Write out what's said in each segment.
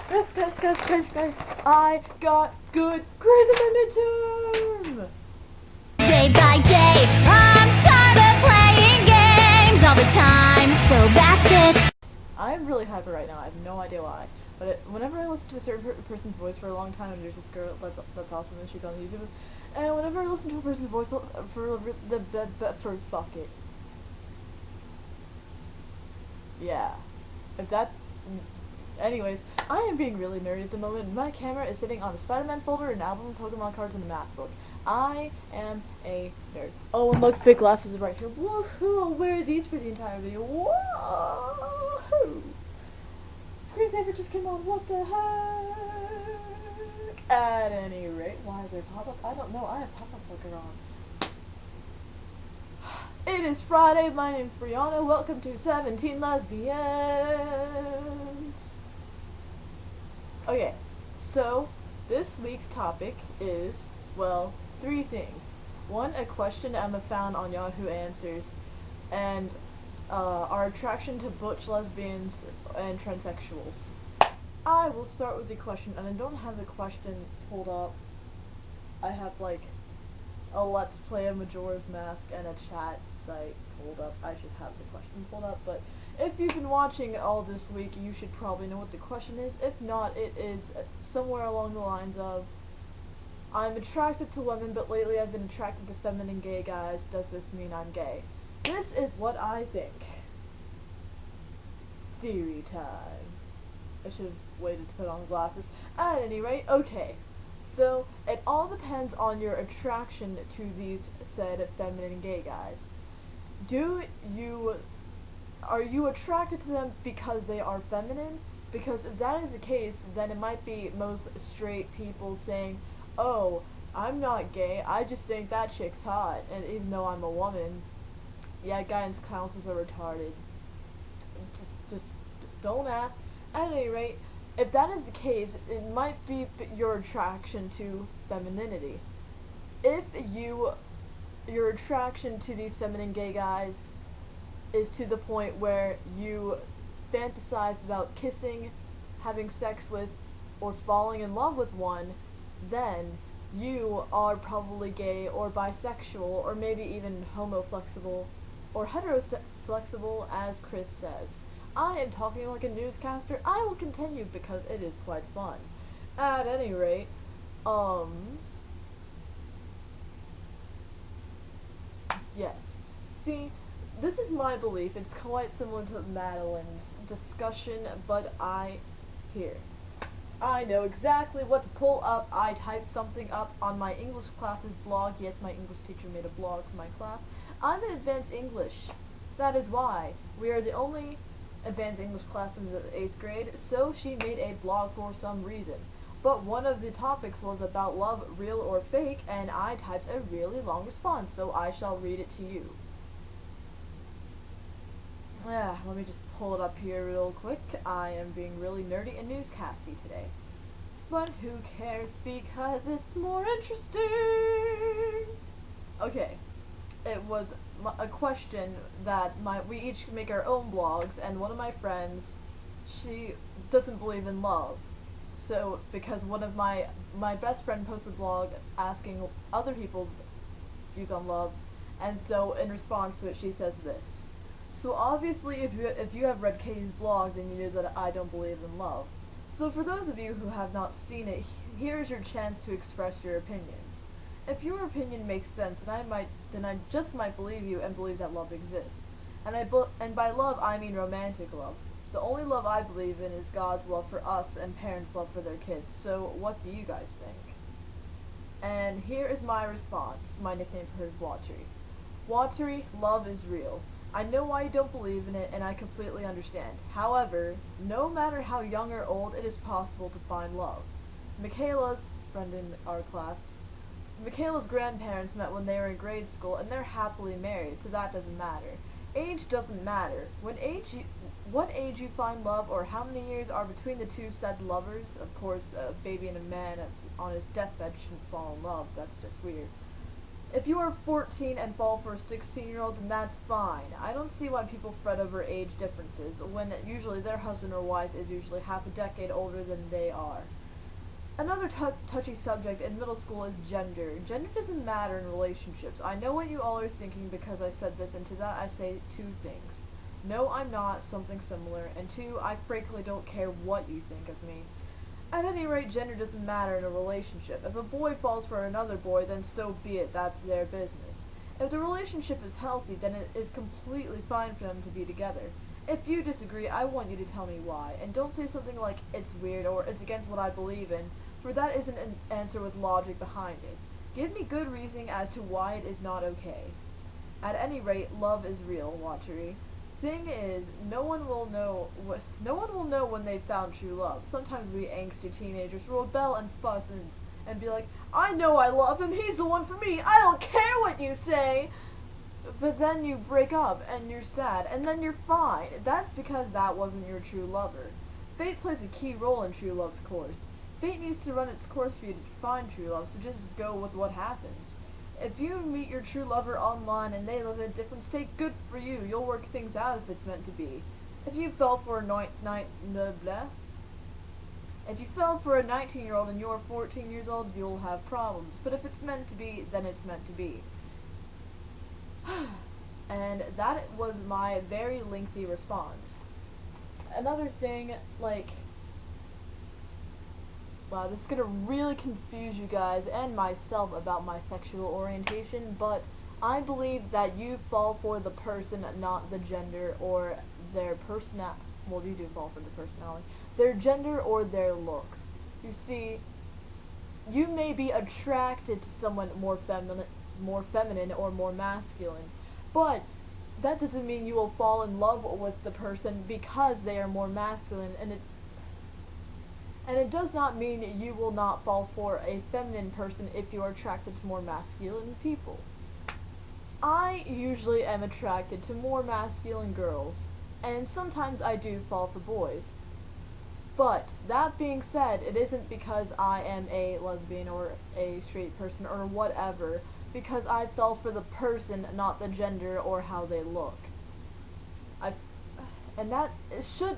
Guys, I got good grades in my midterm! Day by day, I'm tired of playing games all the time, so that's it. I'm really hyper right now, I have no idea why. But whenever I listen to a certain person's voice for a long time, and there's this girl that's awesome and she's on YouTube, and whenever I listen to a person's voice for fuck it. Yeah. If that... Anyways, I am being really nerdy at the moment. My camera is sitting on the Spider-Man folder, an album, Pokemon cards, and a math book. I am a nerd. Oh, and look, fake glasses are right here. Woohoo! I'll wear these for the entire video. Woohoo! Screensaver just came on. What the heck? At any rate, why is there pop-up? I don't know. I have pop-up clicker on. It is Friday. My name's Brianna. Welcome to 17 Lesbians. Okay, so this week's topic is, well, 3 things. 1, a question Emma found on Yahoo Answers, and our attraction to butch lesbians and transsexuals. I will start with the question, and I don't have the question pulled up. I have like a Let's Play of Majora's Mask and a chat site pulled up. I should have the question pulled up, but if you've been watching all this week, you should probably know what the question is. If not, it is somewhere along the lines of, I'm attracted to women, but lately I've been attracted to feminine gay guys. Does this mean I'm gay? This is what I think. Theory time. I should have waited to put on glasses. At any rate, okay. So, it all depends on your attraction to these said feminine gay guys. Are you attracted to them because they are feminine? Because if that is the case, then it might be most straight people saying, oh, I'm not gay, I just think that chick's hot, and even though I'm a woman, yeah, guidance counselors are retarded. Just don't ask. At any rate, if that is the case, it might be your attraction to femininity. If your attraction to these feminine gay guys is to the point where you fantasize about kissing, having sex with, or falling in love with one, then you are probably gay or bisexual or maybe even homoflexible or heteroflexible, as Kris says. I am talking like a newscaster. I will continue because it is quite fun. At any rate, yes. See, this is my belief. It's quite similar to Madeline's discussion, but I know exactly what to pull up. I typed something up on my English class's blog. Yes, my English teacher made a blog for my class. I'm in advanced English. That is why. We are the only advanced English class in the 8th grade, so she made a blog for some reason. But one of the topics was about love, real or fake, and I typed a really long response, so I shall read it to you. Let me just pull it up here real quick. I am being really nerdy and newscasty today. But who cares, because it's more interesting! Okay, it was a question that we each make our own blogs, and one of my friends, she doesn't believe in love. So, because one of my best friend posted a blog asking other people's views on love, and so in response to it she says this. So obviously if you have read Katie's blog, then you know that I don't believe in love. So for those of you who have not seen it, here's your chance to express your opinions. If your opinion makes sense, then I just might believe you and believe that love exists. And by love, I mean romantic love. The only love I believe in is God's love for us and parents' love for their kids. So what do you guys think? And here is my response. My nickname for her is Watery. Watery, love is real. I know why you don't believe in it, and I completely understand. However, no matter how young or old, it is possible to find love. Michaela's friend in our class, Michaela's grandparents met when they were in grade school, and they're happily married, so that doesn't matter. Age doesn't matter. What age you find love, or how many years are between the two said lovers, of course, a baby and a man on his deathbed shouldn't fall in love, that's just weird. If you are 14 and fall for a 16-year-old, then that's fine. I don't see why people fret over age differences when usually their husband or wife is usually half a decade older than they are. Another touchy subject in middle school is gender. Gender doesn't matter in relationships. I know what you all are thinking because I said this, and to that I say two things. No, I'm not something similar, and two, I frankly don't care what you think of me. At any rate, gender doesn't matter in a relationship. If a boy falls for another boy, then so be it, that's their business. If the relationship is healthy, then it is completely fine for them to be together. If you disagree, I want you to tell me why, and don't say something like, it's weird, or it's against what I believe in, for that isn't an answer with logic behind it. Give me good reasoning as to why it is not okay. At any rate, love is real, Watchery. Thing is, no one will know when they've found true love. Sometimes we angsty teenagers will rebel and fuss and be like, I know I love him, he's the one for me, I don't care what you say! But then you break up, and you're sad, and then you're fine. That's because that wasn't your true lover. Fate plays a key role in true love's course. Fate needs to run its course for you to find true love, so just go with what happens. If you meet your true lover online and they live in a different state, good for you. You'll work things out if it's meant to be. If you fell for a 19-year-old and you're 14 years old, you'll have problems. But if it's meant to be, then it's meant to be. And that was my very lengthy response. Another thing, wow, this is gonna really confuse you guys and myself about my sexual orientation, but I believe that you fall for the person, not the gender or their personality. Well, you do fall for the personality. Their gender or their looks. You see, you may be attracted to someone more feminine or more masculine, but that doesn't mean you will fall in love with the person because they are more masculine, and it does not mean you will not fall for a feminine person if you are attracted to more masculine people. I usually am attracted to more masculine girls, and sometimes I do fall for boys. But, that being said, it isn't because I am a lesbian or a straight person or whatever, because I fell for the person, not the gender or how they look.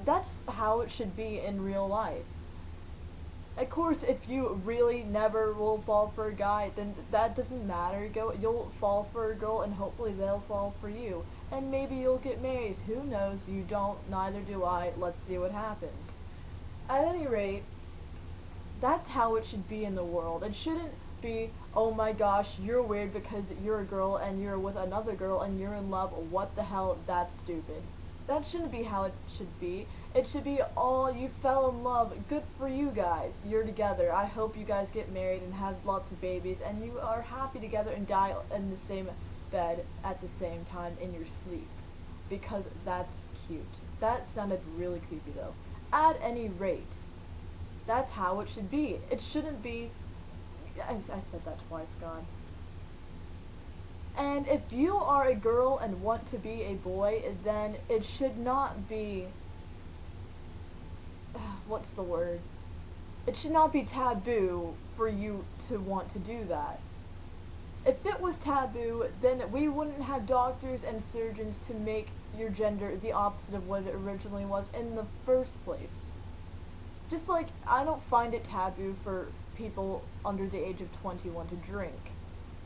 That's how it should be in real life. Of course, if you really never will fall for a guy, then that doesn't matter. You'll fall for a girl, and hopefully they'll fall for you. And maybe you'll get married. Who knows? You don't, neither do I. Let's see what happens. At any rate, that's how it should be in the world. It shouldn't be, oh my gosh, you're weird because you're a girl and you're with another girl and you're in love. What the hell? That's stupid. That shouldn't be how it should be. It should be, oh, you fell in love. Good for you guys. You're together. I hope you guys get married and have lots of babies and you are happy together and die in the same bed at the same time in your sleep. Because that's cute. That sounded really creepy though. At any rate, that's how it should be. It shouldn't be, I said that twice, God. And if you are a girl and want to be a boy, then it should not be, what's the word? It should not be taboo for you to want to do that. If it was taboo, then we wouldn't have doctors and surgeons to make your gender the opposite of what it originally was in the first place. Just like, I don't find it taboo for people under the age of 21 to drink.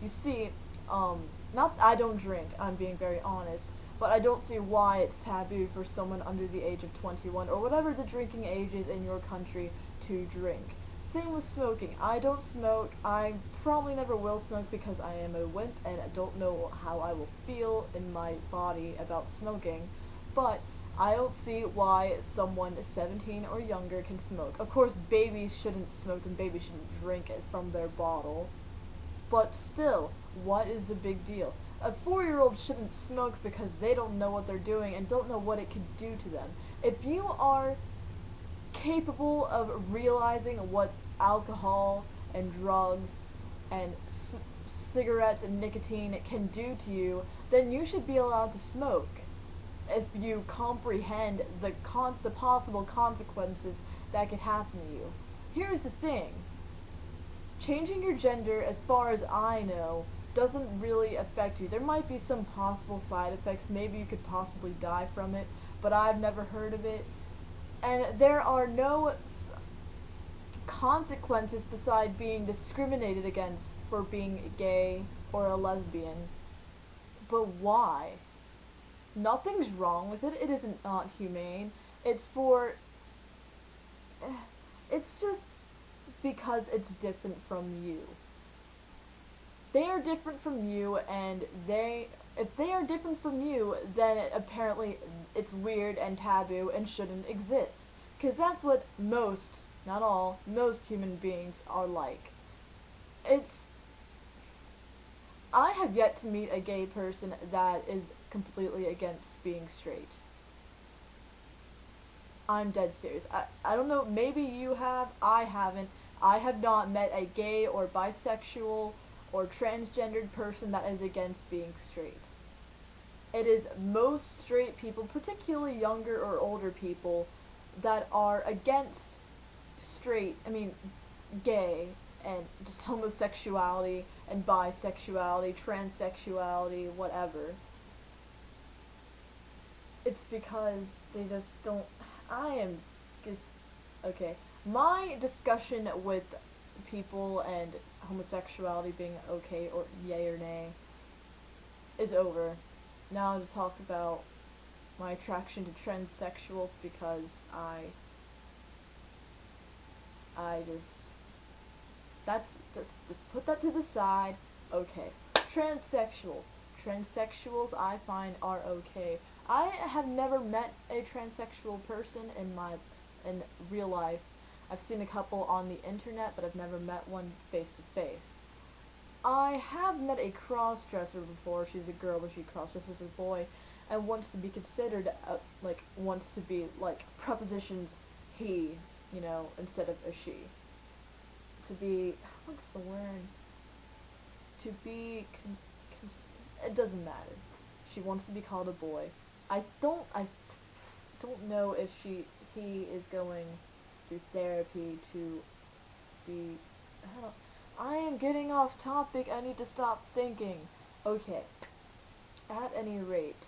You see, not I don't drink, I'm being very honest, but I don't see why it's taboo for someone under the age of 21 or whatever the drinking age is in your country to drink. Same with smoking. I don't smoke. I probably never will smoke because I am a wimp and I don't know how I will feel in my body about smoking, but I don't see why someone 17 or younger can smoke. Of course, babies shouldn't smoke and babies shouldn't drink it from their bottle, but still, what is the big deal? A 4-year-old shouldn't smoke because they don't know what they're doing and don't know what it could do to them. If you are capable of realizing what alcohol and drugs and cigarettes and nicotine can do to you, then you should be allowed to smoke. If you comprehend the possible consequences that could happen to you. Here's the thing. Changing your gender, as far as I know, doesn't really affect you. There might be some possible side effects. Maybe you could possibly die from it, but I've never heard of it. And there are no consequences beside being discriminated against for being gay or a lesbian. But why? Nothing's wrong with it. It isn't not humane. It's just because it's different from you. They are different from you, and if they are different from you, then apparently it's weird and taboo and shouldn't exist. Because that's what most, not all, most human beings are like. I have yet to meet a gay person that is completely against being straight. I'm dead serious. I don't know, maybe you have, I haven't. I have not met a gay or bisexual or transgendered person that is against being straight. It is most straight people, particularly younger or older people, that are against gay, and just homosexuality and bisexuality, transsexuality, whatever. It's because they just don't. Okay. My discussion with people and homosexuality being okay or yay or nay is over. Now I'll just talk about my attraction to transsexuals because just put that to the side. Okay. Transsexuals. Transsexuals I find are okay. I have never met a transsexual person in real life. I've seen a couple on the internet, but I've never met one face to face. I have met a cross-dresser before. She's a girl, but she cross-dresses as a boy, and wants to be considered, wants to be, prepositions he, instead of a she. To be, what's the word? To be, it doesn't matter. She wants to be called a boy. I don't know if he is going through therapy to be, I am getting off topic, I need to stop thinking. Okay, at any rate,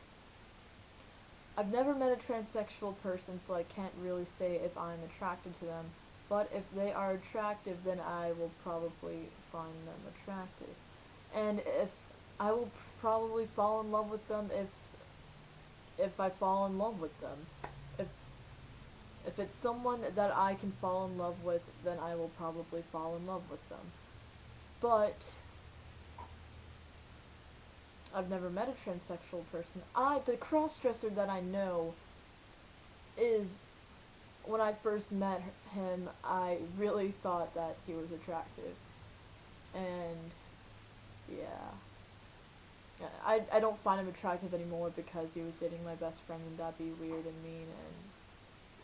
I've never met a transsexual person, so I can't really say if I'm attracted to them, but if they are attractive, then I will probably find them attractive. And if I will probably fall in love with them if I fall in love with them. If it's someone that I can fall in love with, then I will probably fall in love with them. But I've never met a transsexual person. The cross-dresser that I know is, when I first met him, I really thought that he was attractive. And yeah. I don't find him attractive anymore because he was dating my best friend, and that'd be weird and mean, and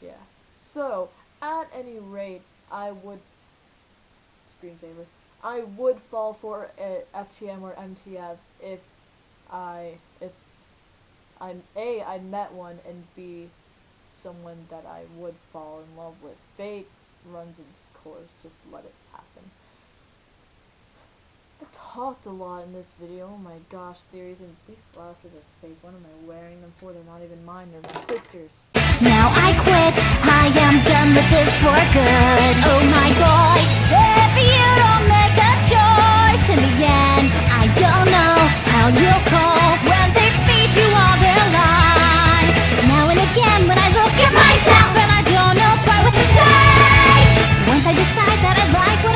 yeah. So, at any rate, I would fall for a FTM or MTF if I met one, and B, someone that I would fall in love with. Fate runs its course, just let it happen. I talked a lot in this video, oh my gosh, theories, and these glasses are fake. What am I wearing them for? They're not even mine, they're my sister's. Now I quit, I am done with this for good. Oh my boy, if you don't make a choice in the end, I don't know how you'll cope when they feed you all their lies. Now and again when I look at myself and I don't know quite what to say, once I decide that I like what